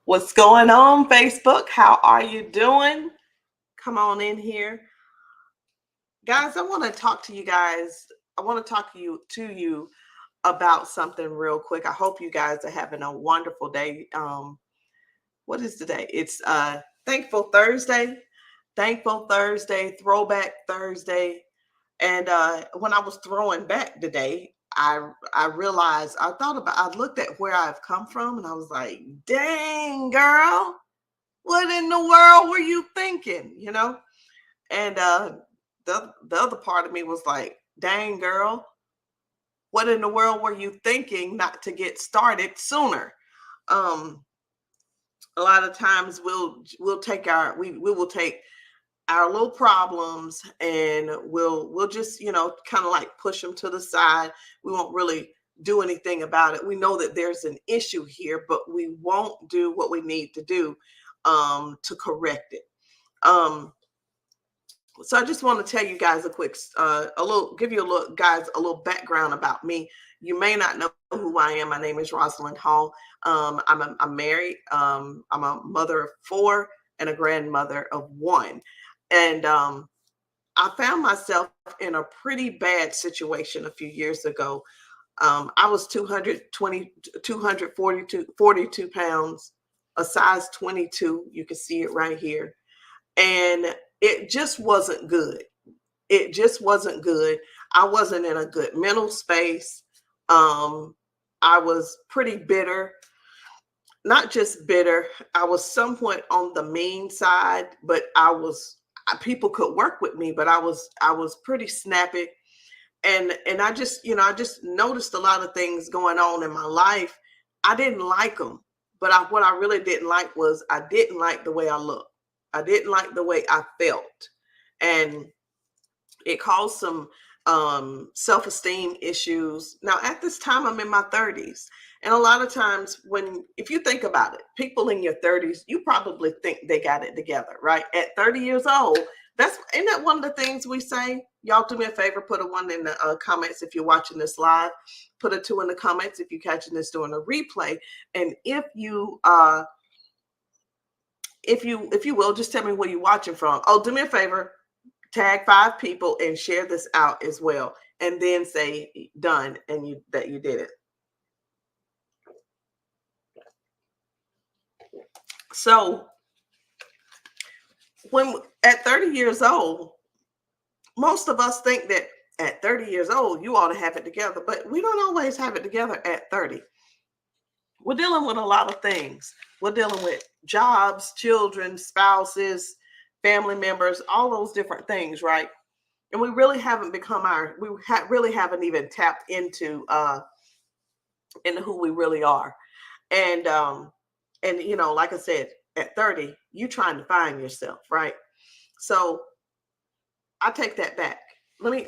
What's going on, Facebook? How are you doing? Come on in here. Guys, I want to talk to you guys. I want to talk to you about something real quick. I hope you guys are having a wonderful day. What is today? It's Thankful Thursday. Thankful Thursday, Throwback Thursday. And when I was throwing back today, I realized I looked at where I've come from and I was like, dang girl, what in the world were you thinking? And the other part of me was like, dang girl, what in the world were you thinking not to get started sooner? Um, a lot of times we'll take we will take our little problems and we'll just kind of like push them to the side. We won't really do anything about it. We know that there's an issue here, but we won't do what we need to do to correct it. So I just want to tell you guys give you a little guys a little background about me. You may not know who I am. My name is Rosalind Hall. I'm married. I'm a mother of four and a grandmother of one. And I found myself in a pretty bad situation a few years ago. I was 42 pounds, a size 22. You can see it right here. And it just wasn't good. It just wasn't good. I wasn't in a good mental space. I was pretty bitter, not just bitter. I was somewhat on the mean side, but people could work with me, but I was pretty snappy. And I just noticed a lot of things going on in my life. I didn't like them, but what I really didn't like was I didn't like the way I looked. I didn't like the way I felt. And it caused some self-esteem issues. Now, at this time, I'm in my 30s. And a lot of times if you think about it, people in your 30s, you probably think they got it together, right? At 30 years old, isn't that one of the things we say? Y'all do me a favor, put a one in the comments if you're watching this live. Put a two in the comments if you're catching this during a replay. And if you will, just tell me where you're watching from. Oh, do me a favor, tag 5 people and share this out as well, and then say done and that you did it. So when at 30 years old, most of us think that at 30 years old you ought to have it together, but we don't always have it together at 30. We're dealing with a lot of things. We're dealing with jobs, children, spouses, family members, all those different things, right? And we really haven't really haven't even tapped into who we really are. And like I said, at 30, you trying to find yourself, right? So I take that back. Let me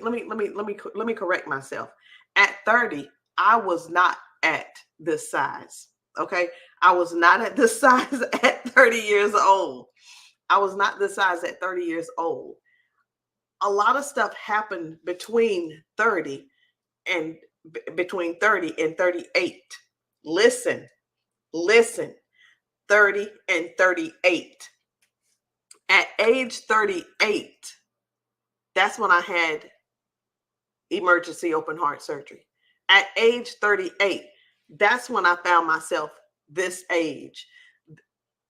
correct myself. At 30, I was not at this size. Okay. I was not at this size at 30 years old. I was not this size at 30 years old. A lot of stuff happened between 30 and 38. Listen, 30 and 38. At age 38, that's when I had emergency open heart surgery. At age 38, that's when I found myself this age.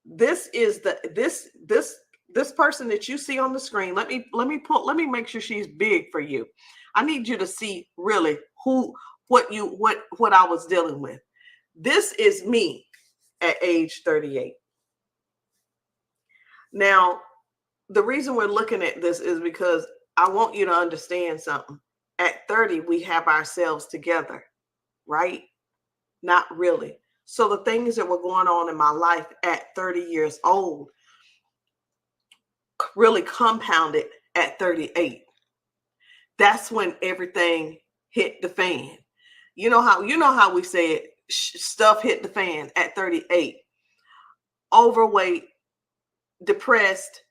This is this person that you see on the screen. Let me make sure she's big for you. I need you to see really what I was dealing with. This is me at age 38. Now, the reason we're looking at this is because I want you to understand something. At 30, we have ourselves together, right? Not really. So the things that were going on in my life at 30 years old really compounded at 38. That's when everything hit the fan. You know how we say it, stuff hit the fan at 38. Overweight, depressed,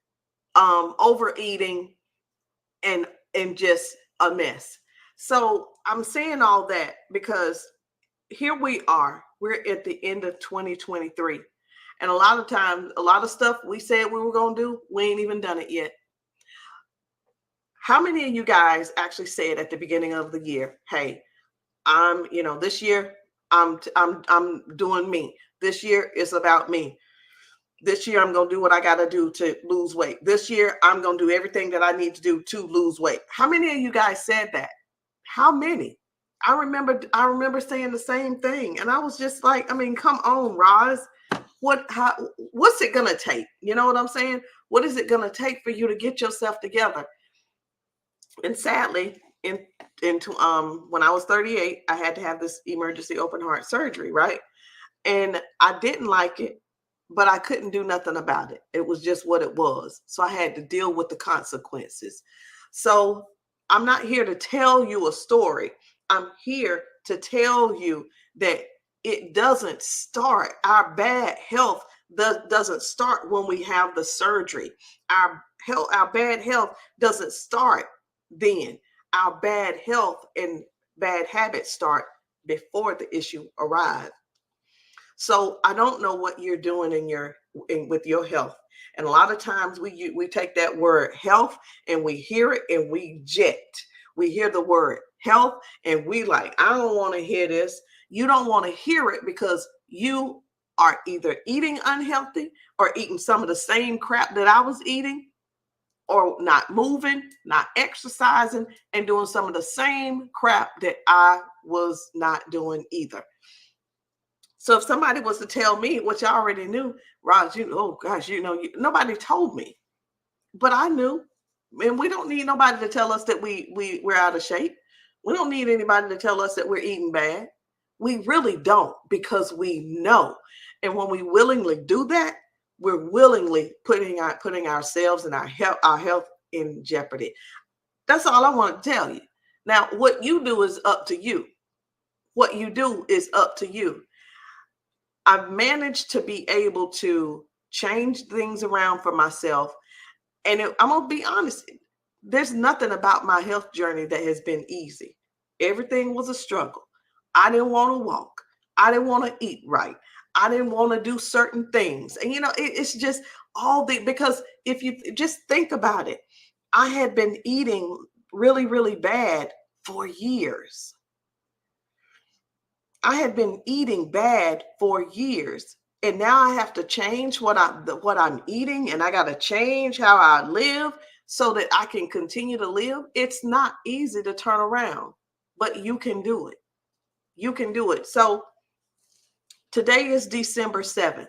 overeating, and just a mess. So I'm saying all that because here we are. We're at the end of 2023. And a lot of times, a lot of stuff we said we were going to do, we ain't even done it yet. How many of you guys actually said at the beginning of the year, hey, this year I'm doing me. This year is about me. This year I'm going to do what I got to do to lose weight. This year I'm going to do everything that I need to do to lose weight. How many of you guys said that? How many? I remember saying the same thing. And I was just like, I mean, come on, Roz. What's it gonna take? You know what I'm saying? What is it gonna take for you to get yourself together? And sadly, when I was 38, I had to have this emergency open heart surgery, right? And I didn't like it, but I couldn't do nothing about it. It was just what it was. So I had to deal with the consequences. So I'm not here to tell you a story. I'm here to tell you that it doesn't start. Our bad health doesn't start when we have the surgery. Our bad health doesn't start then. Our bad health and bad habits start before the issue arrives. So I don't know what you're doing with your health. And a lot of times we take that word health and we hear it and we jet. We hear the word health and we like, I don't want to hear this. You don't want to hear it because you are either eating unhealthy or eating some of the same crap that I was eating, or not moving, not exercising, and doing some of the same crap that I was not doing either. So if somebody was to tell me what you already knew, Roz, oh gosh, nobody told me, but I knew. And we don't need nobody to tell us that we're out of shape. We don't need anybody to tell us that we're eating bad. We really don't, because we know. And when we willingly do that, we're willingly putting ourselves and our health in jeopardy. That's all I want to tell you. Now, what you do is up to you. What you do is up to you. I've managed to be able to change things around for myself. And I'm going to be honest, there's nothing about my health journey that has been easy. Everything was a struggle. I didn't want to walk. I didn't want to eat right. I didn't want to do certain things. And, it's just because if you just think about it, I had been eating really, really bad for years. I had been eating bad for years, and now I have to change what I'm eating, and I got to change how I live so that I can continue to live. It's not easy to turn around, but you can do it. You can do it. So today is December 7th.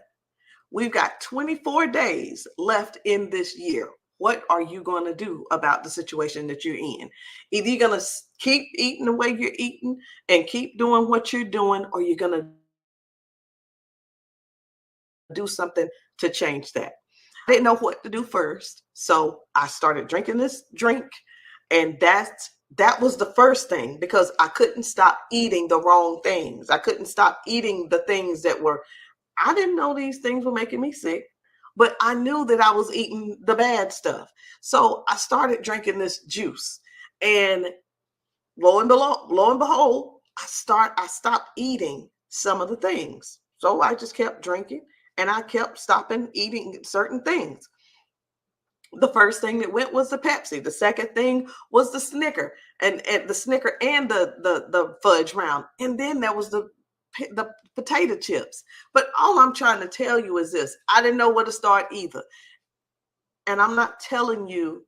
We've got 24 days left in this year. What are you going to do about the situation that you're in? Either you're going to keep eating the way you're eating and keep doing what you're doing, or you're going to do something to change that. I didn't know what to do first, so I started drinking this drink, and that was the first thing, because I couldn't stop eating the wrong things. I couldn't stop eating the things I didn't know these things were making me sick, but I knew that I was eating the bad stuff. So I started drinking this juice, and lo and behold, I stopped eating some of the things. So I just kept drinking, and I kept stopping eating certain things. The first thing that went was the Pepsi. The second thing was the Snicker, and the Snicker and the fudge round. And then there was the potato chips. But all I'm trying to tell you is this: I didn't know where to start either. And I'm not telling you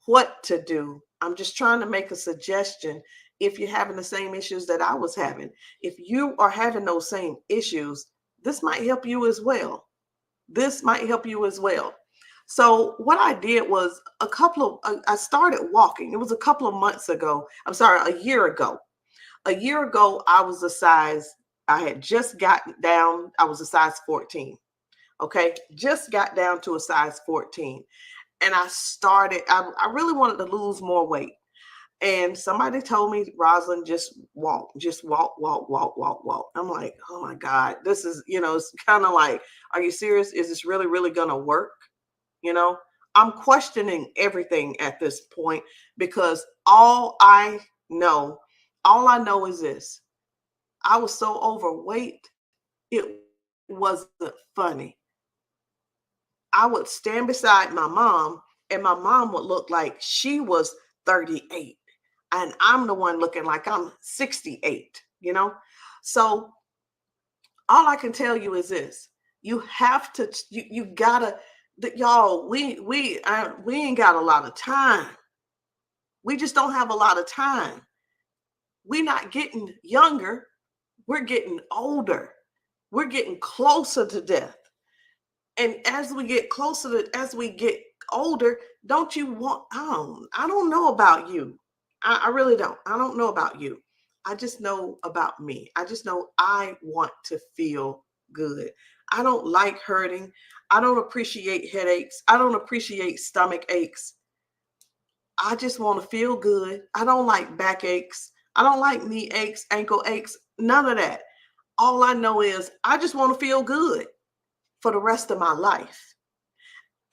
what to do. I'm just trying to make a suggestion. If you're having the same issues that I was having, if you are having those same issues, this might help you as well. This might help you as well. So what I did was I started walking. It was a couple of months ago. I'm sorry, a year ago. A year ago, I had just gotten down. I was a size 14. Okay. Just got down to a size 14. And I really wanted to lose more weight. And somebody told me, Rosalind, just walk, walk, walk. I'm like, oh my God, this is, it's kind of like, are you serious? Is this really, really going to work? I'm questioning everything at this point, because all I know is this: I was so overweight, it wasn't funny. I would stand beside my mom, and my mom would look like she was 38. And I'm the one looking like I'm 68, you know? So all I can tell you is this. You have to, you gotta, y'all, we ain't got a lot of time. We just don't have a lot of time. We're not getting younger. We're getting older. We're getting closer to death. And as we get closer to, as we get older, don't you want, I don't know about you. I really don't. I don't know about you. I just know about me. I just know I want to feel good. I don't like hurting. I don't appreciate headaches. I don't appreciate stomach aches. I just want to feel good. I don't like back aches. I don't like knee aches, ankle aches, none of that. All I know is I just want to feel good for the rest of my life.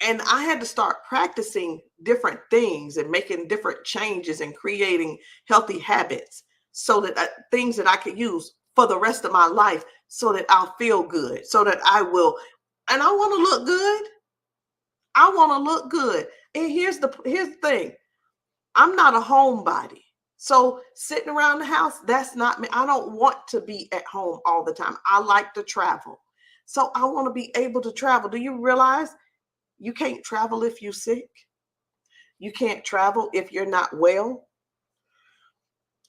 And I had to start practicing different things and making different changes and creating healthy habits so that things that I could use for the rest of my life so that I'll feel good, so that I will. And I want to look good. I want to look good. And here's the thing. I'm not a homebody. So sitting around the house, that's not me. I don't want to be at home all the time. I like to travel. So I want to be able to travel. Do you realize you can't travel if you're sick? You can't travel if you're not well.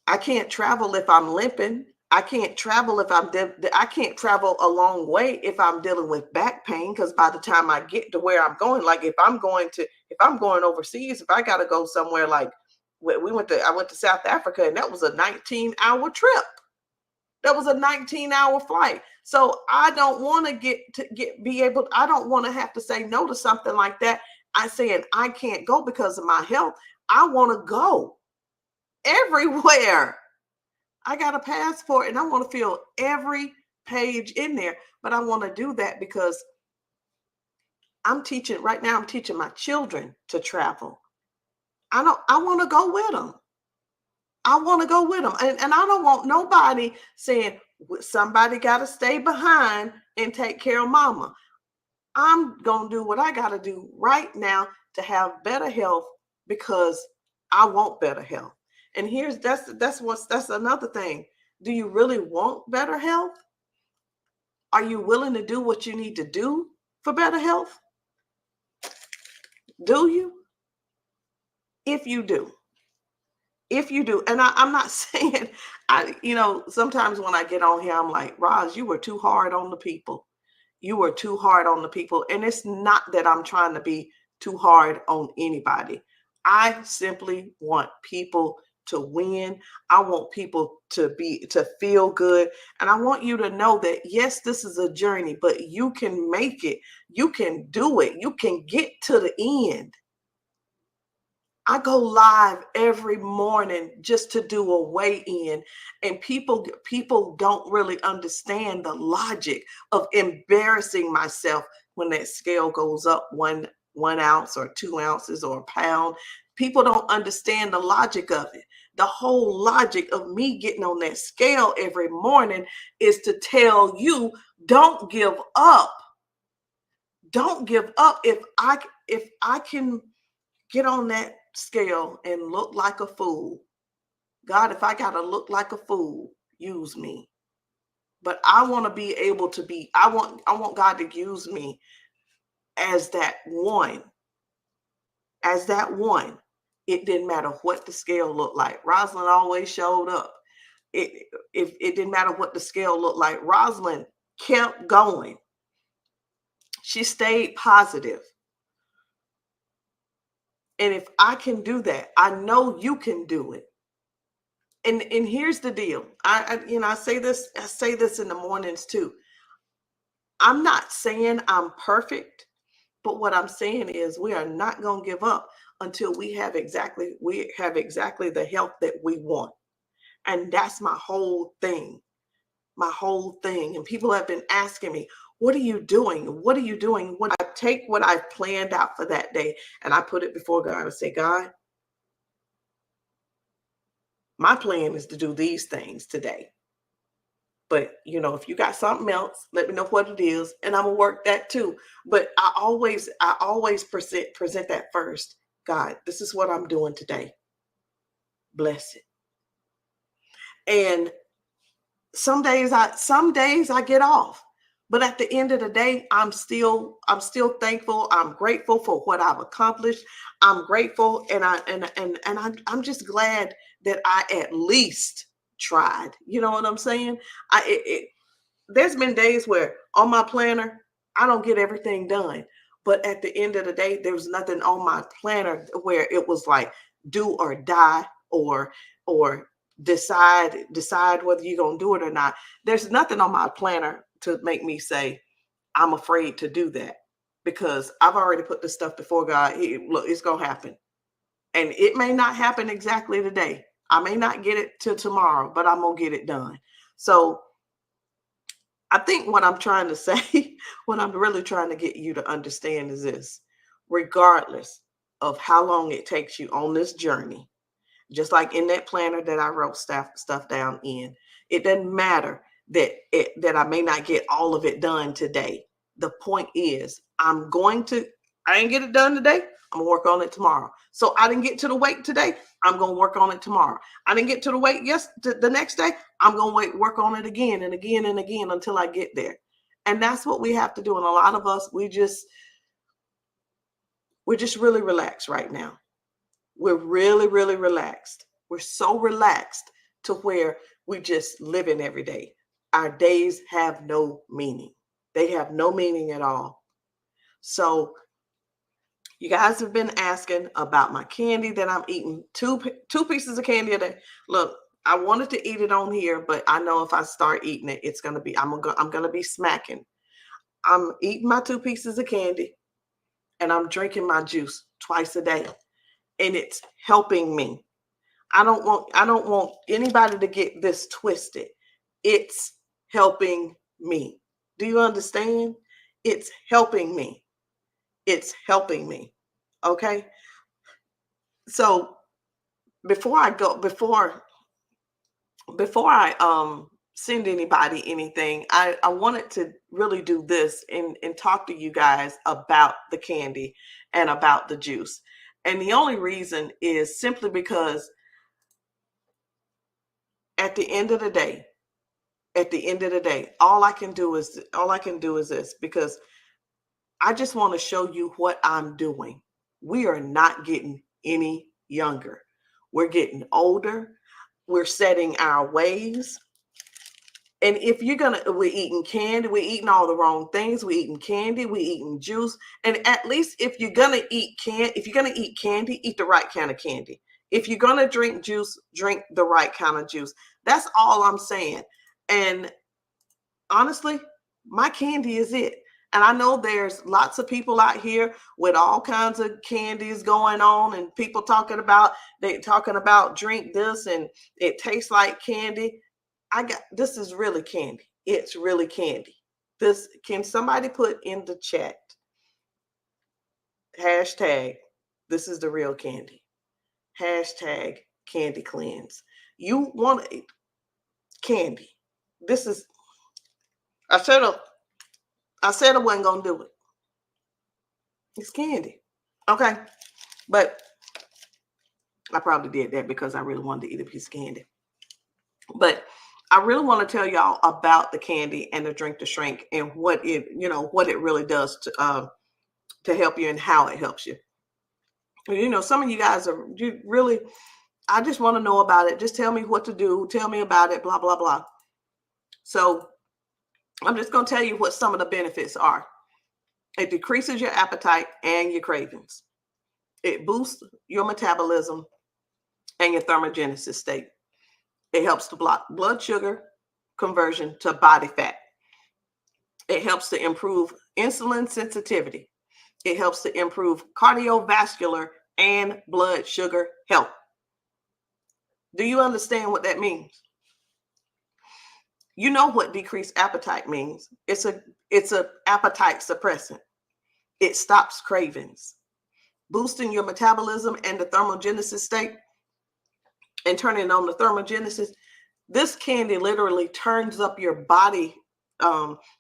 I can't travel if I'm limping. I can't travel if I can't travel a long way if I'm dealing with back pain, because by the time I get to where I'm going, like if I'm going overseas, if I got to go somewhere, like I went to South Africa, and that was a 19-hour trip. That was a 19-hour flight. So I don't want to I don't want to have to say no to something like that. I saying I can't go because of my health. I want to go everywhere. I got a passport and I want to fill every page in there. But I want to do that because I'm teaching right now, I'm teaching my children to travel. I want to go with them. I want to go with them. And I don't want nobody saying somebody got to stay behind and take care of mama. I'm going to do what I got to do right now to have better health because I want better health. And that's another thing. Do you really want better health? Are you willing to do what you need to do for better health? Do you? If you do. If you do, and I'm not saying, sometimes when I get on here, I'm like, Roz, you were too hard on the people. You were too hard on the people. And it's not that I'm trying to be too hard on anybody. I simply want people to win. I want people to feel good. And I want you to know that, yes, this is a journey, but you can make it. You can do it. You can get to the end. I go live every morning just to do a weigh-in, and people don't really understand the logic of embarrassing myself when that scale goes up one ounce or 2 ounces or a pound. People don't understand the logic of it. The whole logic of me getting on that scale every morning is to tell you, don't give up. Don't give up. If I can get on that scale and look like a fool, God, if I got to look like a fool, use me. But I want to be able to be, I want God to use me as that one, as that one. It didn't matter what the scale looked like. Rosalind always showed up. It didn't matter what the scale looked like. Rosalind kept going. She stayed positive. And if I can do that, I know you can do it. And here's the deal. I say this in the mornings too. I'm not saying I'm perfect, but what I'm saying is we are not going to give up until we have exactly the health that we want. And that's my whole thing. My whole thing. And people have been asking me, what are you doing? What are you doing? When I take what I've planned out for that day and I put it before God and say, God, my plan is to do these things today. But if you got something else, let me know what it is, and I'm gonna work that too. But I always present that first. God, this is what I'm doing today. Bless it. And some days I get off. But at the end of the day, I'm still thankful. I'm grateful for what I've accomplished. I'm grateful, and I'm just glad that I at least tried. You know what I'm saying? There's been days where on my planner, I don't get everything done. But at the end of the day, there was nothing on my planner where it was like do or die, or decide whether you're gonna do it or not. There's nothing on my planner to make me say I'm afraid to do that, because I've already put this stuff before God. Look, it's gonna happen. And it may not happen exactly today. I may not get it till tomorrow, but I'm gonna get it done. So I think what I'm trying to say, what I'm really trying to get you to understand is this: regardless of how long it takes you on this journey, just like in that planner that I wrote stuff down in, it doesn't matter that I may not get all of it done today. The point is, I didn't get it done today. I'm gonna work on it tomorrow. So I didn't get to the weight today. I'm gonna work on it tomorrow. I didn't get to the weight the next day. I'm gonna work on it again and again and again until I get there. And that's what we have to do. And a lot of us, we're just really relaxed right now. We're really, really relaxed. We're so relaxed to where we just living every day. Our days have no meaning. They have no meaning at all. So you guys have been asking about my candy that I'm eating. Two pieces of candy a day. Look, I wanted to eat it on here, but I know if I start eating it, it's gonna be I'm gonna be smacking. I'm eating my 2 pieces of candy, and I'm drinking my juice twice a day, and it's helping me. I don't want anybody to get this twisted. It's helping me. Do you understand? It's helping me. It's helping me. Okay? So before I go before I send anybody anything, I wanted to really do this and talk to you guys about the candy and about the juice. And the only reason is simply because at the end of the day, all I can do is this, because I just want to show you what I'm doing. We are not getting any younger. We're getting older. We're setting our ways. And if we're eating candy, we're eating all the wrong things. We're eating candy, we're eating juice. And at least if you're gonna eat candy, eat the right kind of candy. If you're gonna drink juice, drink the right kind of juice. That's all I'm saying. And honestly, my candy is it. And I know there's lots of people out here with all kinds of candies going on, and people talking about drink this and it tastes like candy. This is really candy. It's really candy. This Can somebody put in the chat hashtag this is the real candy. Hashtag candy cleanse. You want candy. This is I said I wasn't gonna do it. It's candy. Okay. But I probably did that because I really wanted to eat a piece of candy. But I really want to tell y'all about the candy and the drink to shrink, and what it really does to help you and how it helps you. Some of you guys I just want to know about it. Just tell me what to do. Tell me about it, blah, blah, blah. So I'm just going to tell you what some of the benefits are. It decreases your appetite and your cravings. It boosts your metabolism and your thermogenesis state. It helps to block blood sugar conversion to body fat. It helps to improve insulin sensitivity. It helps to improve cardiovascular and blood sugar health. Do you understand what that means? You know what decreased appetite means. It's a appetite suppressant. It stops cravings, boosting your metabolism and the thermogenesis state, and turning on the thermogenesis. This candy literally turns up your body.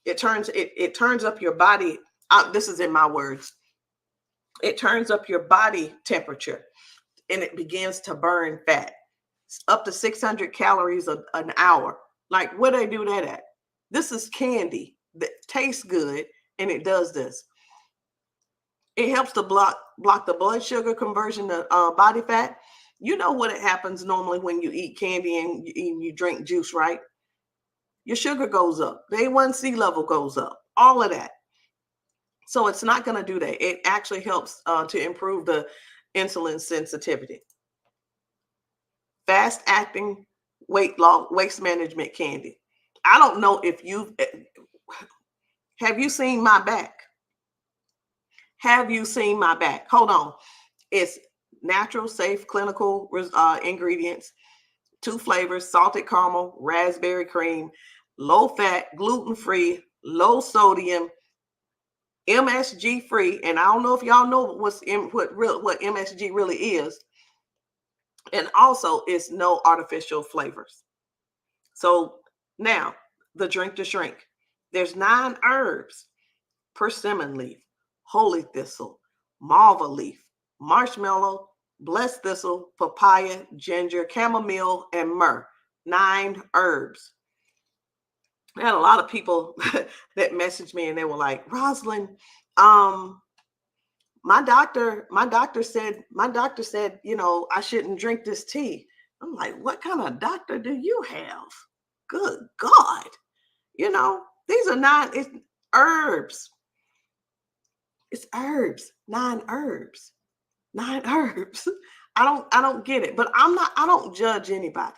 It turns up your body. This is in my words. It turns up your body temperature and it begins to burn fat. It's up to 600 calories an hour. Like, where they do that at? This is candy that tastes good and it does this. It helps to block the blood sugar conversion to body fat. You know what it happens normally when you eat candy and you drink juice, right? Your sugar goes up. The A1C level goes up. All of that. So it's not going to do that. It actually helps to improve the insulin sensitivity. Fast acting weight loss, waist management candy. I don't know if have you seen my back? Have you seen my back? Hold on. It's natural, safe, clinical ingredients, 2 flavors, salted caramel, raspberry cream, low fat, gluten free, low sodium, MSG free. And I don't know if y'all know what MSG really is. And also it's no artificial flavors. So now the drink to shrink. There's 9 herbs: persimmon leaf, holy thistle, malva leaf, marshmallow, blessed thistle, papaya, ginger, chamomile, and myrrh. 9 herbs. I had a lot of people that messaged me and they were like, Rosalind, my doctor said, I shouldn't drink this tea. I'm like, what kind of doctor do you have? Good God. These are not, it's herbs. It's herbs, 9 herbs, 9 herbs. I don't get it, but I don't judge anybody.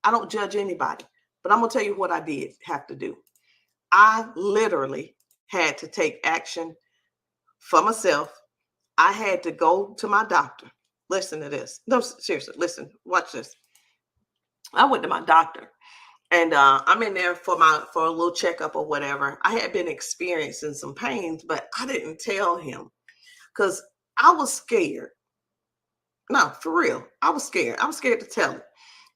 I don't judge anybody, but I'm going to tell you what I did have to do. I literally had to take action for myself. I had to go to my doctor. Listen to this. No, seriously, listen, watch this. I went to my doctor and I'm in there for a little checkup or whatever. I had been experiencing some pains, but I didn't tell him because I was scared. No, for real. I was scared. I was scared to tell him.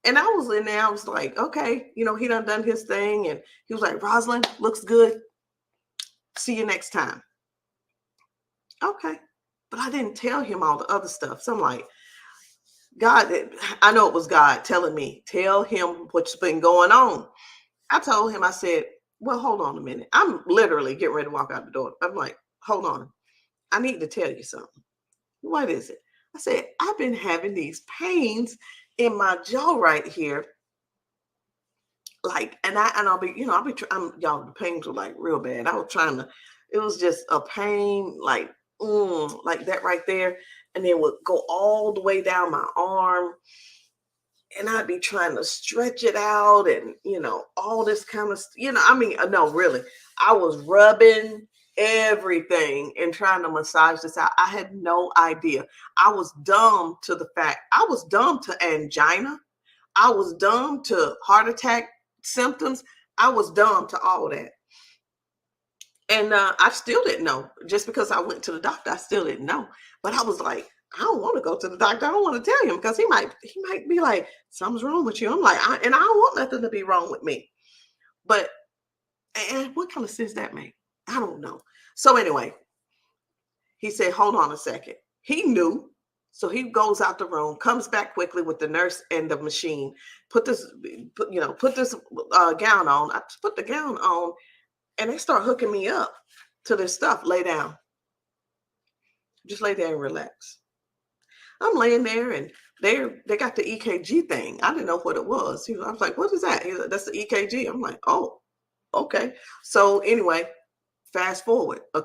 And I was in there. I was like, okay, he done his thing. And he was like, Rosalind, looks good. See you next time. Okay. But I didn't tell him all the other stuff. So I'm like, God, I know it was God telling me, tell him what's been going on. I told him, I said, well, hold on a minute. I'm literally getting ready to walk out the door. I'm like, hold on. I need to tell you something. What is it? I said, I've been having these pains in my jaw right here. Like, I'll be, y'all, the pains were like real bad. I was trying to, it was just a pain, like that right there. And then would go all the way down my arm. And I'd be trying to stretch it out and, all this kind of, no, really, I was rubbing everything and trying to massage this out. I had no idea. I was dumb to angina. I was dumb to heart attack symptoms. I was dumb to all that. And I still didn't know. Just because I went to the doctor, I still didn't know. But I was like, I don't want to go to the doctor. I don't want to tell him because he might be like, something's wrong with you. I'm like, I don't want nothing to be wrong with me. But and what kind of sense that make? I don't know. So anyway, he said, hold on a second. He knew. So he goes out the room, comes back quickly with the nurse and the machine. Put this gown on. I put the gown on, and they start hooking me up to this stuff. Lay down. Just lay there and relax. I'm laying there, and they got the EKG thing. I didn't know what it was. I was like, what is that? He's like, that's the EKG. I'm like, oh, okay. So anyway, fast forward. I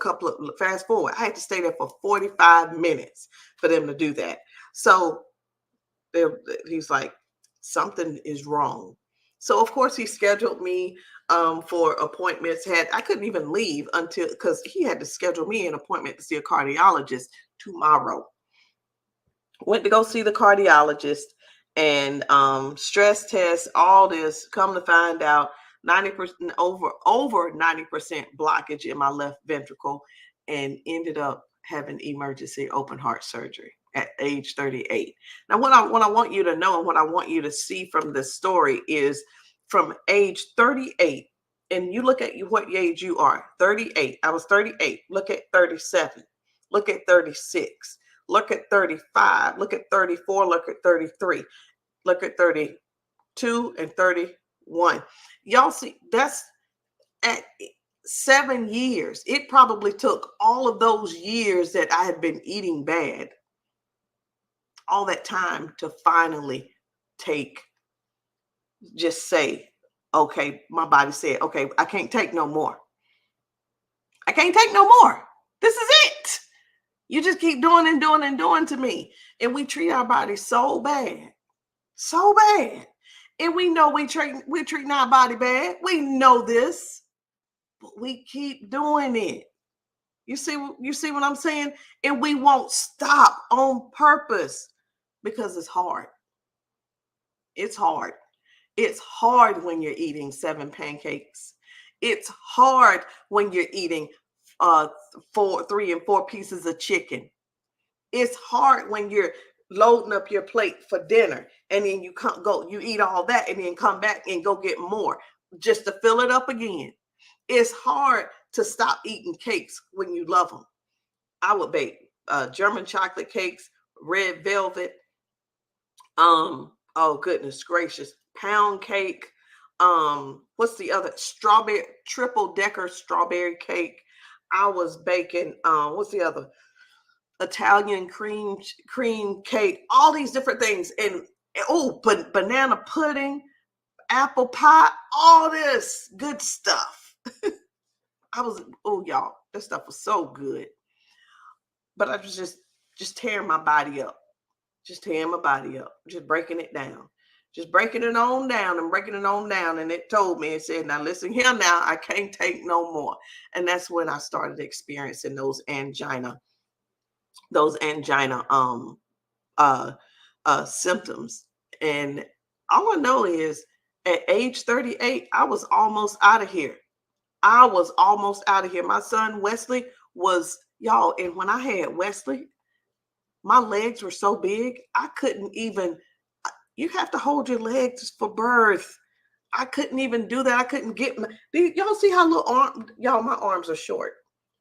had to stay there for 45 minutes for them to do that. So he's like, something is wrong. So of course he scheduled me for appointments. I couldn't even leave because he had to schedule me an appointment to see a cardiologist tomorrow. Went to go see the cardiologist and stress test, all this. Come to find out, 90% over 90% blockage in my left ventricle, and ended up having emergency open heart surgery at age 38. Now, what I want you to know and what I want you to see from this story is from age 38, and you look at you what age you are. 38. I was 38. Look at 37. Look at 36. Look at 35. Look at 34. Look at 33. Look at 32 and 31. Y'all see, that's at 7 years. It probably took all of those years that I had been eating bad, all that time to finally just say, okay, my body said, okay, I can't take no more. I can't take no more. This is it. You just keep doing and doing and doing to me. And we treat our bodies so bad, so bad. And we know we're treating our body bad. We know this, but we keep doing it. You see what I'm saying? And we won't stop on purpose because it's hard. It's hard. It's hard when you're eating 7 pancakes. It's hard when you're eating 3 and 4 pieces of chicken. It's hard when you're loading up your plate for dinner and then you eat all that and then come back and go get more just to fill it up again. It's hard to stop eating cakes when you love them. I would bake German chocolate cakes, red velvet. Oh goodness gracious, pound cake. What's the other? Strawberry, triple decker strawberry cake. I was baking. What's the other? Italian cream cake. All these different things, and but banana pudding, apple pie, all this good stuff. Y'all, this stuff was so good. But I was just tearing my body up. Just tearing my body up. Just breaking it down. Just breaking it on down and breaking it on down. And it told me, it said, now listen here now, I can't take no more. And that's when I started experiencing those angina symptoms. And all I know is at age 38, I was almost out of here. My son Wesley was, y'all, and when I had Wesley, my legs were so big, I couldn't even, you have to hold your legs for birth. I couldn't even do that. I couldn't get y'all see how y'all, my arms are short.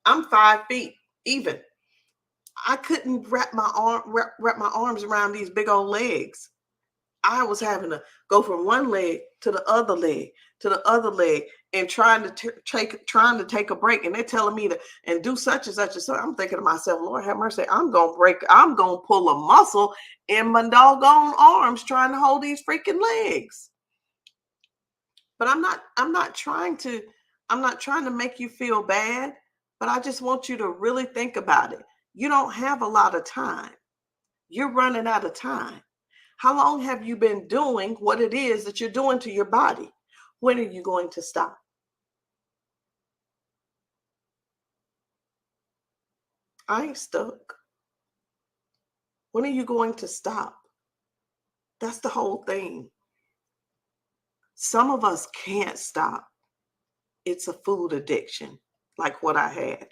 I'm 5 feet even. I couldn't wrap my arms around these big old legs. I was having to go from one leg to the other leg to the other leg and trying to take a break. And they're telling me to and do such and such and such. I'm thinking to myself, Lord have mercy, I'm gonna pull a muscle in my doggone arms trying to hold these freaking legs. But I'm not trying to make you feel bad, but I just want you to really think about it. You don't have a lot of time. You're running out of time. How long have you been doing what it is that you're doing to your body? When are you going to stop? I ain't stuck. When are you going to stop? That's the whole thing. Some of us can't stop. It's a food addiction, like what I had.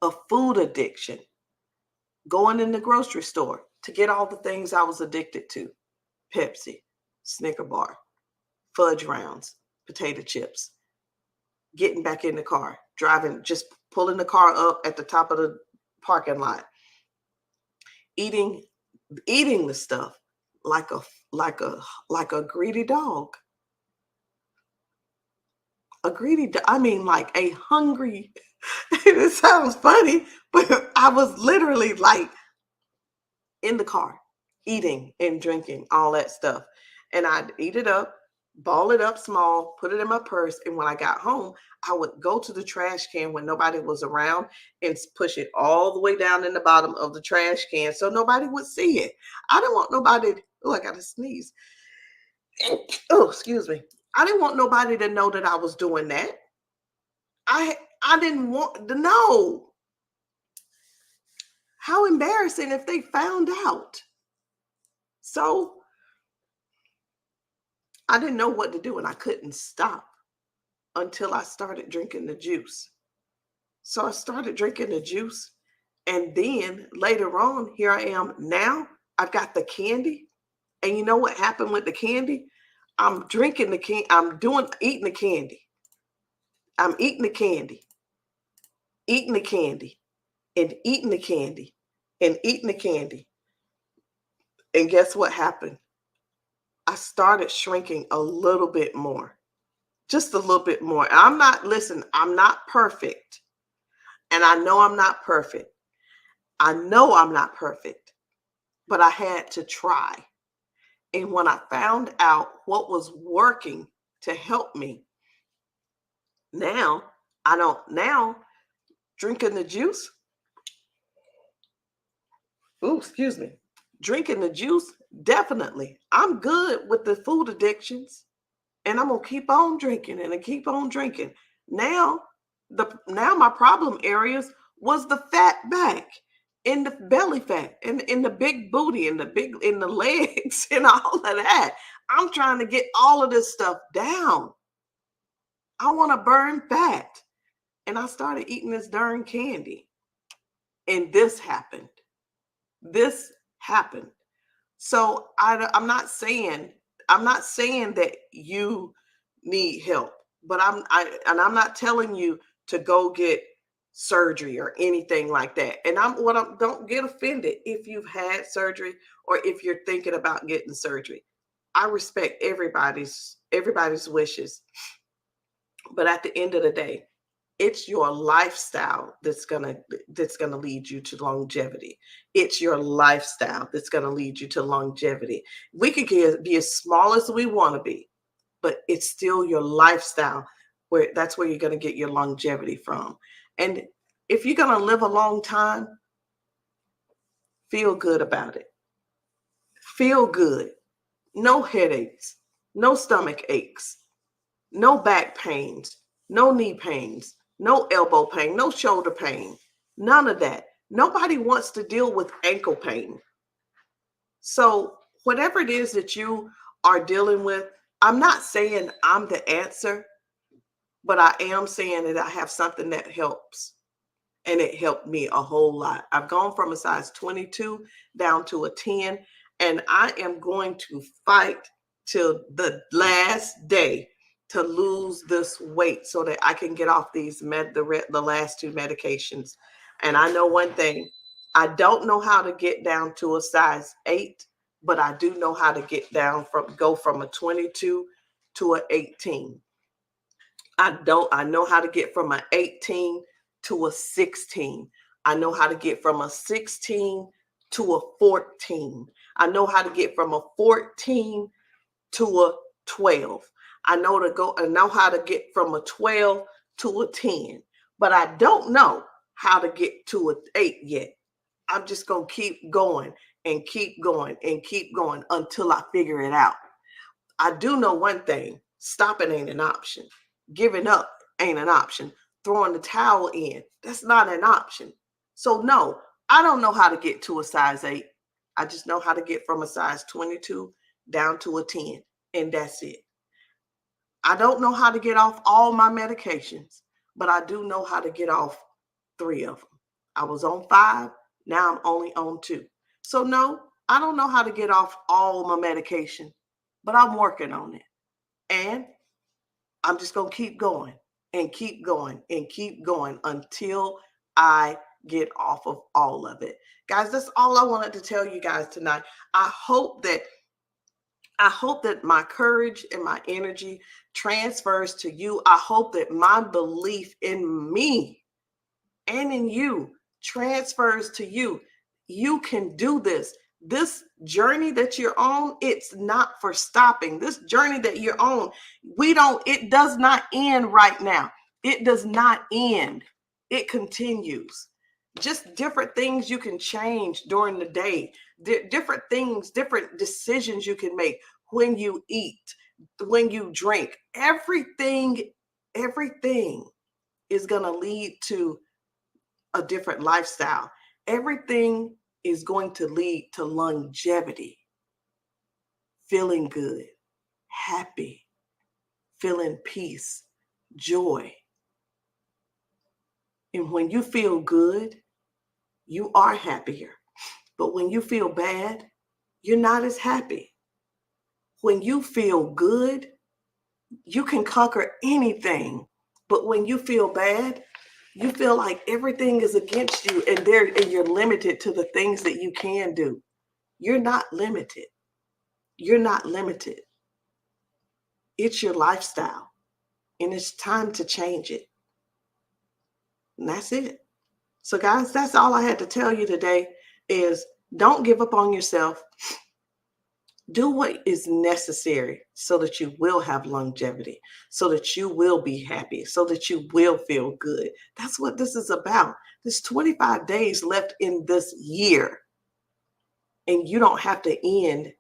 A food addiction. Going in the grocery store to get all the things I was addicted to. Pepsi, Snicker bar, fudge rounds, potato chips. Getting back in the car, driving, just pulling the car up at the top of the parking lot. Eating the stuff like a greedy dog. Like a hungry, it sounds funny, but I was literally like in the car, eating and drinking all that stuff. And I'd eat it up, ball it up small, put it in my purse. And when I got home, I would go to the trash can when nobody was around and push it all the way down in the bottom of the trash can so nobody would see it. I didn't want nobody, I got to sneeze. Oh, excuse me. I didn't want nobody to know that I was doing that. I didn't want to know. How embarrassing if they found out. So I didn't know what to do and I couldn't stop until I started drinking the juice. So I started drinking the juice And then later on, here I am now. I've got the candy. And you know what happened with the candy? I'm drinking the candy. Eating the candy. I'm eating the candy, eating the candy, and eating the candy, and eating the candy. And guess what happened? I started shrinking a little bit more, just a little bit more. Listen, I'm not perfect. And I know I'm not perfect. I know I'm not perfect, but I had to try. And when I found out what was working to help me, now now drinking the juice. Ooh, excuse me. Drinking the juice, definitely. I'm good with the food addictions, and I'm gonna keep on drinking and I keep on drinking. Now, now my problem areas was the fat back, in the belly fat, and in the big booty, and in the legs, and all of that. I'm trying to get all of this stuff down. I want to burn fat, and I started eating this darn candy, and this happened. This happened. So I'm not saying that you need help, but I'm not telling you to go get surgery or anything like that. And don't get offended if you've had surgery or if you're thinking about getting surgery. I respect everybody's wishes, but at the end of the day, it's your lifestyle that's gonna lead you to longevity. It's your lifestyle that's gonna lead you to longevity. We could be as small as we want to be, but it's still your lifestyle where that's where you're gonna get your longevity from. And if you're gonna live a long time, feel good about it. Feel good. No headaches, no stomach aches, no back pains, no knee pains, no elbow pain, no shoulder pain, none of that. Nobody wants to deal with ankle pain. So, whatever it is that you are dealing with, I'm not saying I'm the answer, but I am saying that I have something that helps. And it helped me a whole lot. I've gone from a size 22 down to a 10, and I am going to fight till the last day to lose this weight so that I can get off the last two medications. And I know one thing, I don't know how to get down to a size 8, but I do know how to go from a 22 to an 18. I know how to get from an 18 to a 16. I know how to get from a 16 to a 14. I know how to get from a 14 to a 12. I know how to get from a 12 to a 10. But I don't know how to get to an 8 yet. I'm just going to keep going and keep going and keep going until I figure it out. I do know one thing, stopping ain't an option. Giving up ain't an option. Throwing the towel in, that's not an option. So, no, I don't know how to get to a size 8. I just know how to get from a size 22 down to a 10, and that's it. I don't know how to get off all my medications, but I do know how to get off 3 of them. I was on 5, now I'm only on 2. So, no, I don't know how to get off all my medication, but I'm working on it. And I'm just going to keep going and keep going and keep going until I get off of all of it. Guys, that's all I wanted to tell you guys tonight. I hope that my courage and my energy transfers to you. I hope that my belief in me and in you transfers to you. You can do this. This journey that you're on, it's not for stopping. This journey that you're on, it does not end right now. It does not end. It continues. Just different things you can change during the day, different things, different decisions you can make when you eat, when you drink. Everything is going to lead to a different lifestyle. Everything is going to lead to longevity, feeling good, happy, feeling peace, joy. And when you feel good, you are happier. But when you feel bad, you're not as happy. When you feel good, you can conquer anything. But when you feel bad, you feel like everything is against you and you're limited to the things that you can do. You're not limited. You're not limited. It's your lifestyle, and it's time to change it. And that's it. So guys, that's all I had to tell you today is don't give up on yourself. Do what is necessary so that you will have longevity, so that you will be happy, so that you will feel good. That's what this is about. There's 25 days left in this year, and you don't have to end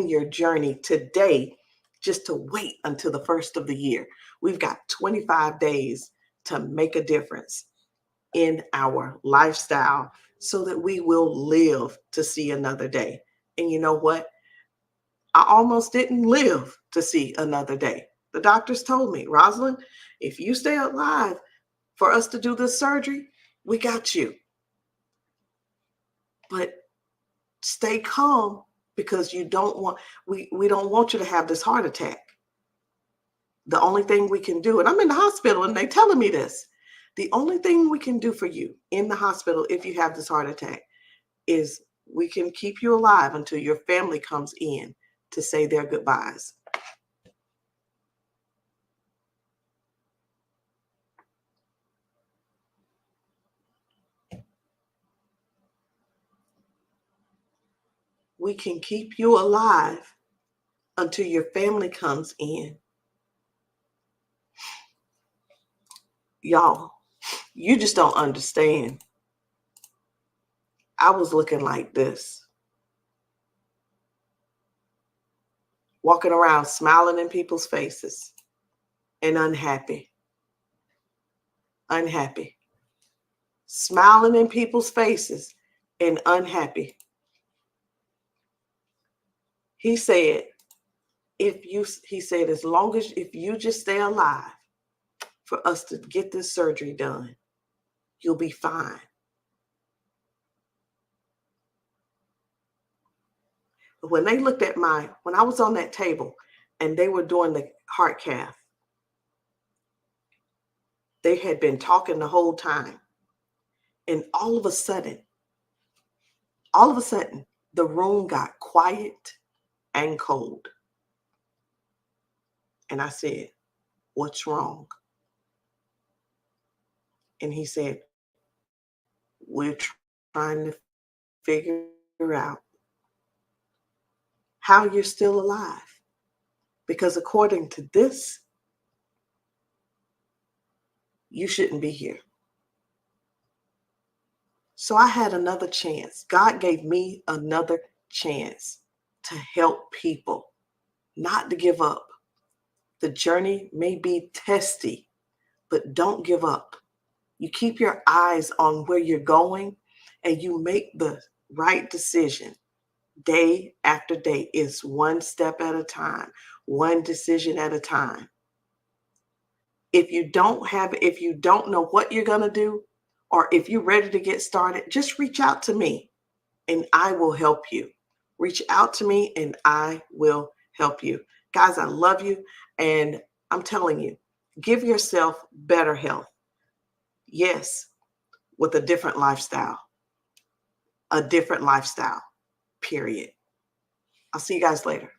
your journey today just to wait until the first of the year. We've got 25 days to make a difference in our lifestyle so that we will live to see another day. And you know what? I almost didn't live to see another day. The doctors told me, Rosalind, if you stay alive for us to do this surgery, we got you. But stay calm because we don't want you to have this heart attack. The only thing we can do, and I'm in the hospital and they telling me this, the only thing we can do for you in the hospital if you have this heart attack is we can keep you alive until your family comes in to say their goodbyes. We can keep you alive until your family comes in. Y'all, you just don't understand. I was looking like this, walking around smiling in people's faces and unhappy. Smiling in people's faces and unhappy. He said, as long as if you just stay alive for us to get this surgery done, you'll be fine. But when they looked at when I was on that table and they were doing the heart cath, they had been talking the whole time. And all of a sudden, the room got quiet and cold. And I said, what's wrong? And he said, we're trying to figure out how you're still alive. Because according to this, you shouldn't be here. So I had another chance. God gave me another chance to help people, not to give up. The journey may be testy, but don't give up. You keep your eyes on where you're going and you make the right decision day after day. It's one step at a time, one decision at a time. If you don't know what you're going to do, or if you're ready to get started, just reach out to me and I will help you. Reach out to me and I will help you. Guys, I love you. And I'm telling you, give yourself better health. Yes, with a different lifestyle. Period. I'll see you guys later.